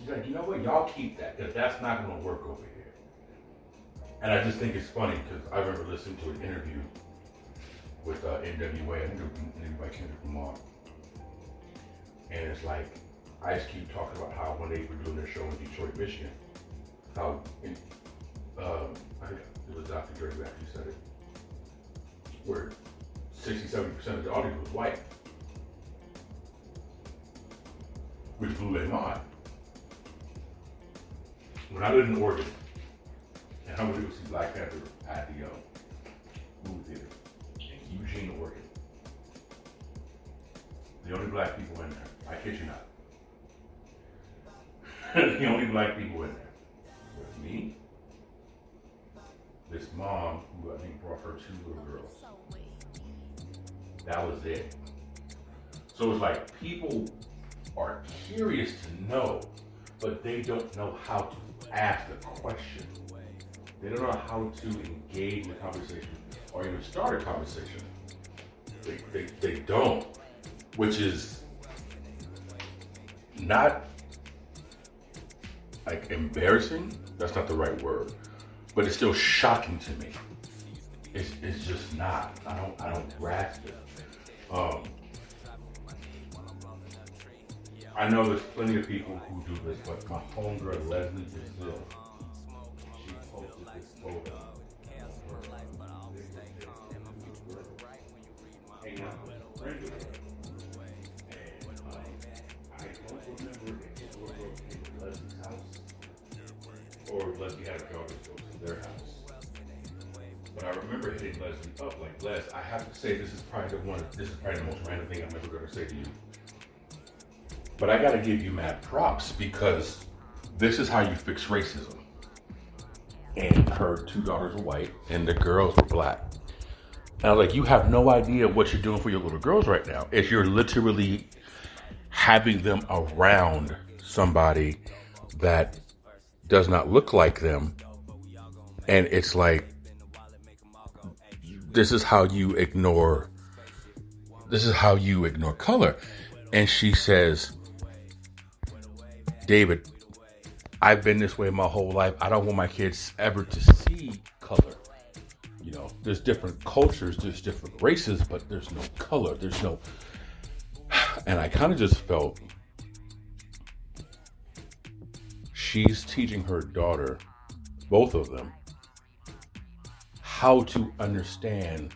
you're like, you know what, y'all keep that, because that's not gonna work over here. And I just think it's funny, because I remember listening to an interview with NWA, I think it was interviewed by Kendrick Lamar. And it's like, Ice Cube talking about how when they were doing their show in Detroit, Michigan, how, I think it was Dr. Dre who actually said it, where 60-70% of the audience was white, which blew their mind. When I lived in Oregon, and I would go see Black Panther at the movie theater in Eugene, Oregon, the only black people in there, I kid you not, the only black people in there was me, this mom who I think brought her 2 little girls. That was it. So it's like people are curious to know, but they don't know how to ask a question. They don't know how to engage in a conversation or even start a conversation. They don't, which is not like embarrassing. That's not the right word, but it's still shocking to me. It's just not. I don't grasp it. I know there's plenty of people who do this, but my homegirl Leslie Brazil, she posted this photo of her hanging out with a friend of hers. And I don't remember if it was in Leslie's house or Leslie had a daughter go to their house. But I remember hitting Leslie up like, Les, I have to say this is probably the most random thing I'm ever going to say to you. But I gotta give you mad props, because this is how you fix racism. And her 2 daughters were white and the girls were black. And I was like, you have no idea what you're doing for your little girls right now. If you're literally having them around somebody that does not look like them. And it's like, this is how you ignore color. And she says, David, I've been this way my whole life. I don't want my kids ever to see color. You know, there's different cultures, there's different races, but there's no color. There's no, and I kind of just felt she's teaching her daughter, both of them, how to understand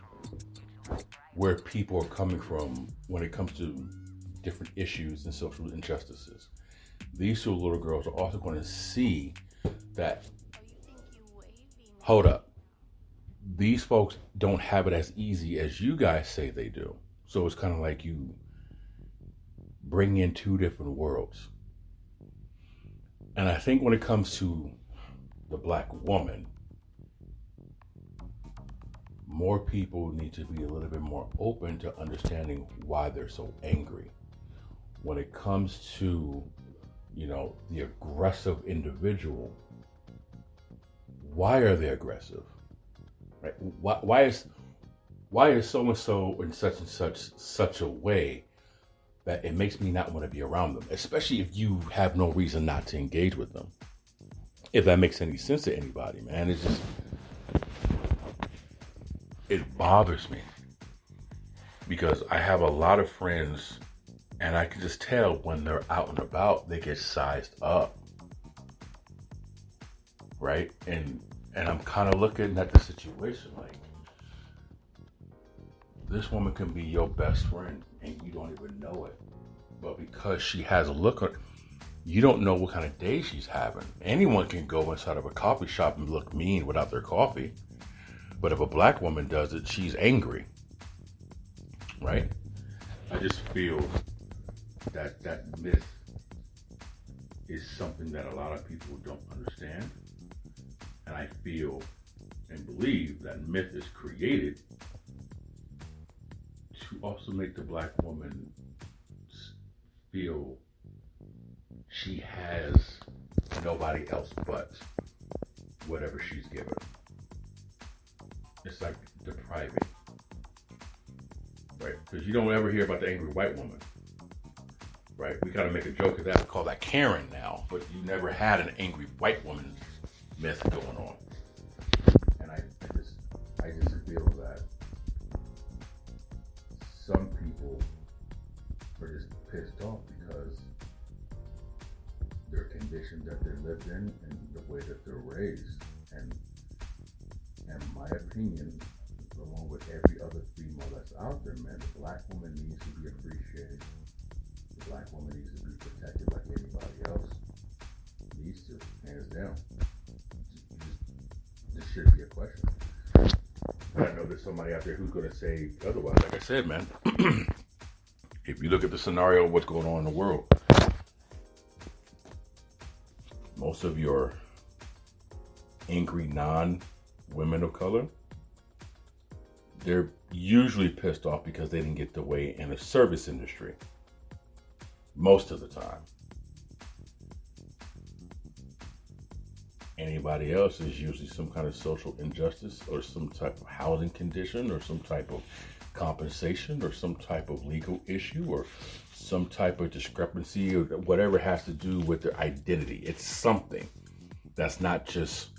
where people are coming from when it comes to different issues and social injustices. These 2 little girls are also going to see that, hold up, these folks don't have it as easy as you guys say they do. So it's kind of like you bring in 2 different worlds. And I think when it comes to the black woman, more people need to be a little bit more open to understanding why they're so angry. When it comes to, you know, the aggressive individual, why are they aggressive? Right? Why is so and so in such and such a way that it makes me not want to be around them, especially if you have no reason not to engage with them. If that makes any sense to anybody, man, it bothers me, because I have a lot of friends and I can just tell when they're out and about, they get sized up. Right? And I'm kind of looking at the situation like, this woman can be your best friend and you don't even know it. But because she has a look on, you don't know what kind of day she's having. Anyone can go inside of a coffee shop and look mean without their coffee. But if a black woman does it, she's angry, right? I just feel that myth is something that a lot of people don't understand. And I feel and believe that myth is created to also make the black woman feel she has nobody else but whatever she's given. It's like depriving, right? Because you don't ever hear about the angry white woman, right? We gotta make a joke of that. We call that Karen now, but you never had an angry white woman myth going on. And I just feel that some people are just pissed off because their conditions that they lived in and the way that they're raised. And in my opinion, along with every other female that's out there, man, the black woman needs to be appreciated. The black woman needs to be protected like anybody else needs to, hands down. This should be a question. But I know there's somebody out there who's going to say otherwise. Like I said, man, if you look at the scenario of what's going on in the world, most of your angry non-women of color, they're usually pissed off because they didn't get their way in the service industry. Most of the time. Anybody else is usually some kind of social injustice or some type of housing condition or some type of compensation or some type of legal issue or some type of discrepancy or whatever has to do with their identity. It's something that's not just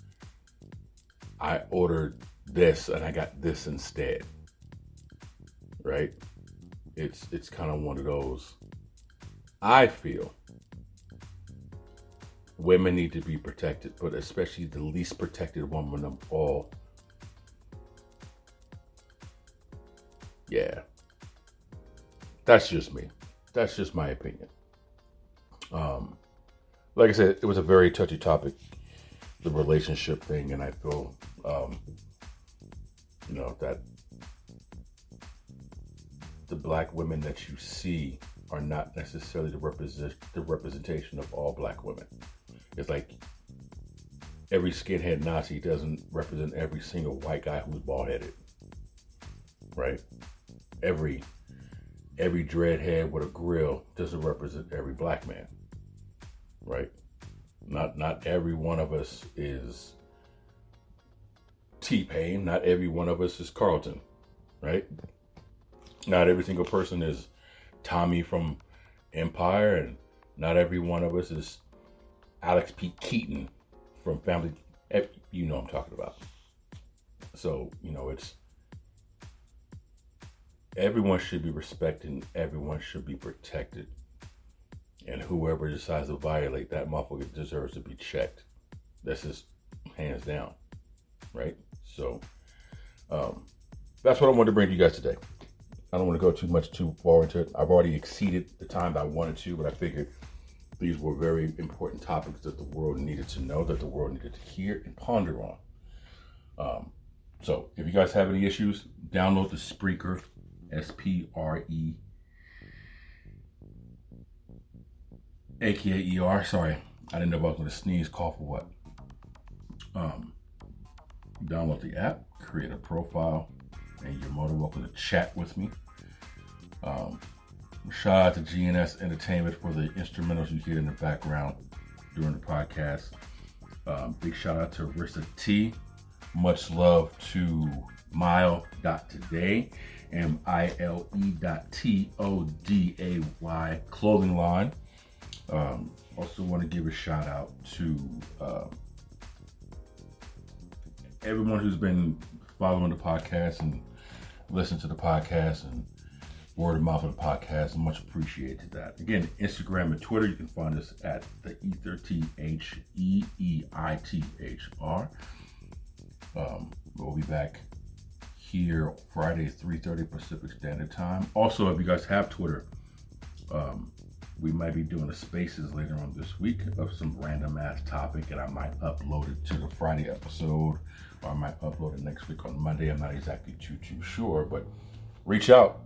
I ordered this and I got this instead, right? It's kind of one of those. I feel women need to be protected, but especially the least protected woman of all. Yeah. That's just me. That's just my opinion. Like I said, it was a very touchy topic, the relationship thing, and I feel, that the black women that you see are not necessarily the representation of all black women. It's like every skinhead Nazi doesn't represent every single white guy who's bald-headed, right? Every dreadhead with a grill doesn't represent every black man, right? Not every one of us is T-Pain. Not every one of us is Carlton, right? Not every single person is Tommy from Empire, and not every one of us is Alex P. Keaton from Family. You know what I'm talking about. So, it's everyone should be respected and everyone should be protected. And whoever decides to violate that motherfucker deserves to be checked. That's just hands down, right? So, that's what I wanted to bring to you guys today. I don't want to go too far into it. I've already exceeded the time that I wanted to, but I figured these were very important topics that the world needed to know, that the world needed to hear and ponder on. So if you guys have any issues, download the Spreaker, S-P-R-E, aka E.I.T.H.R. Sorry, I didn't know if I was going to sneeze, cough, or what. Download the app, create a profile, and you're more than welcome to chat with me. Shout out to GNS Entertainment for the instrumentals you hear in the background during the podcast. Big shout out to Rissa T. Much love to Mile.Today, MILE.TODAY clothing line. Also want to give a shout out to everyone who's been following the podcast and listening to the podcast and word of mouth of the podcast. Much appreciated that. Again, Instagram and Twitter, you can find us at the E.I.T.H.R, THEEITHR. We'll be back here Friday, 3:30 Pacific Standard Time. Also, if you guys have Twitter, We might be doing a spaces later on this week of some random ass topic, and I might upload it to the Friday episode, or I might upload it next week on Monday. I'm not exactly too sure, but reach out,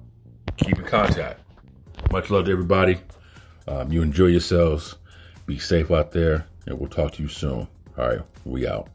keep in contact. Much love to everybody. You enjoy yourselves. Be safe out there, and we'll talk to you soon. All right, we out.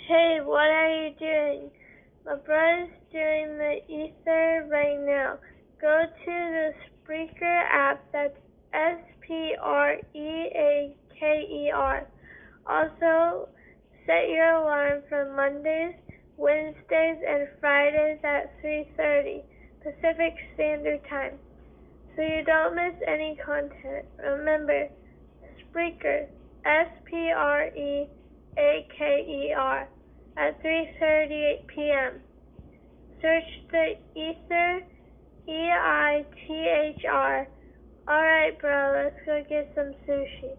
Hey, what are you doing? My brother's doing the E.I.T.H.R right now. Go to the Spreaker app, that's S-P-R-E-A-K-E-R. Also, set your alarm for Mondays, Wednesdays, and Fridays at 3:30 Pacific Standard Time, so you don't miss any content. Remember, Spreaker, S-P-R-E-A-K-E-R, at 3:38 p.m. Search the E.I.T.H.R, E-I-T-H.R. Alright, bro, let's go get some sushi.